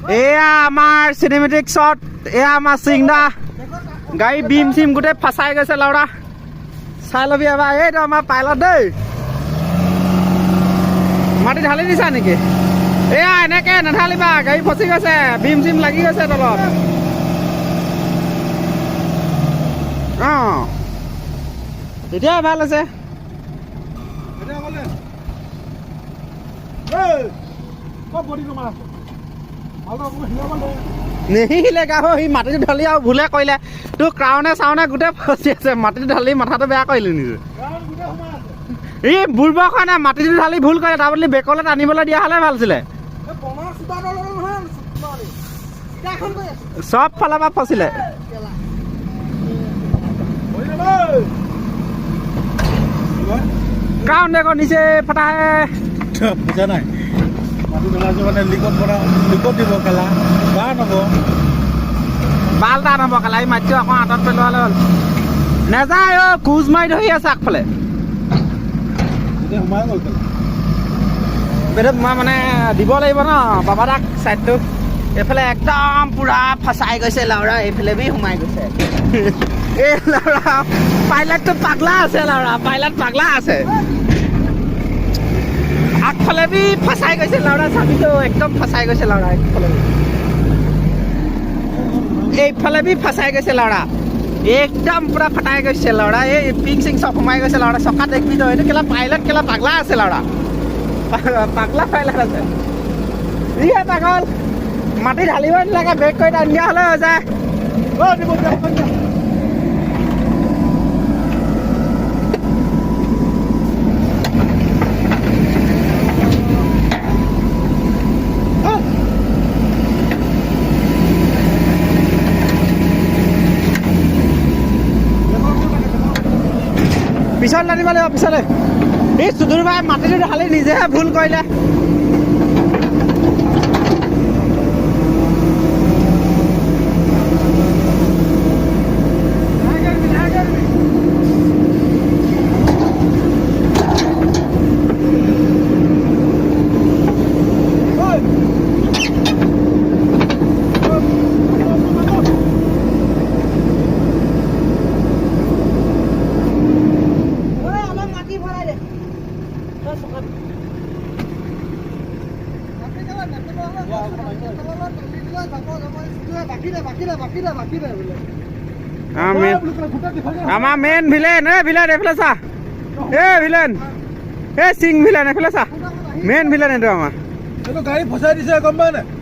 এয়া আমাৰ cinematic shot এয়া আমাৰ চিংদা গাড়ী বিম চিম গোটেই ফাঁচাই গৈছে লাউৰা চাই ল'বি এবাৰ এইটো আমাৰ পাইলট দেই মাটি ঢালি দিছা নেকি এয়া এনেকে নাঢালিবা গাড়ী ফচি গৈছে বিম চিম লাগি গৈছে তলত এতিয়া ভাল আছে নিহিলেগা সি মাটিটো ঢালি আৰু ভুলে কৰিলে তোৰ ক্ৰাউনে চাউনে গোটেই ফচি আছে মাটিটো ঢালি মাথাটো বেয়া কৰিলি নিজে ই বুঢ় কাৰণে মাটিটো ঢালি ভুল কৰে তাৰ বদলি বেকলে টানিবলৈ দিয়া হ'লে ভাল আছিলে চব ফালৰ পৰা ফচিলে ক্ৰাউন দেখো নিচে ফটাহে বুজা নাই মাটি ঢলাইছো মানে লিকত দিব কেলা বেয়া নব বাল টান হ'ব কেলা এই মাটিটো আকৌ হাতত পেলোৱালে হ'ল নেযায় অ' কোজ মাৰি ধৰি আছে আগফালে সোমাই গ'ল কেলা বেদত মই মানে দিব লাগিব ন বাবা দাক চাইডটো এইফালে একদম পুৰা ফচাই গৈছে লাউৰা এইফালে বি সোমাই গৈছে এই লাউৰা পাইলটটো পাগলা আছে লাউৰা পাইলট পাগলা আছে আগফালে বি ফচাই গৈছে লাউৰা চাবিটো একদম ফচাই গৈছে লাউৰা এইফালে বি ফচাই গৈছে লাউৰা একদম পুৰা ফটাই গৈছে লাউৰা এই পিং চিং চব সোমাই গৈছে লাউৰা চকা দেখবি তই এইটো কেলা পাইলট কেলা পাগলা আছে লাউৰা পাগলা পাইলট আছে ইহে পাগল মাটি ঢালিব নালাগে ব্ৰেক কৰি টানি দিয়া হ'লে হৈ যায় পিছত টানিব লাগিব পিছলৈ এই চুদুৰ বাই মাটিটো ঢালি নিজেহে ভুল কৰিলে আমাৰ মেইন ভিলেন ভিলেন এইফালে চা ভিলেন চিং ভিলেন এইফালে চা মেইন ভিলেন এইটো আমাৰ গাড়ী ফচাই দিছে গম পাই নাই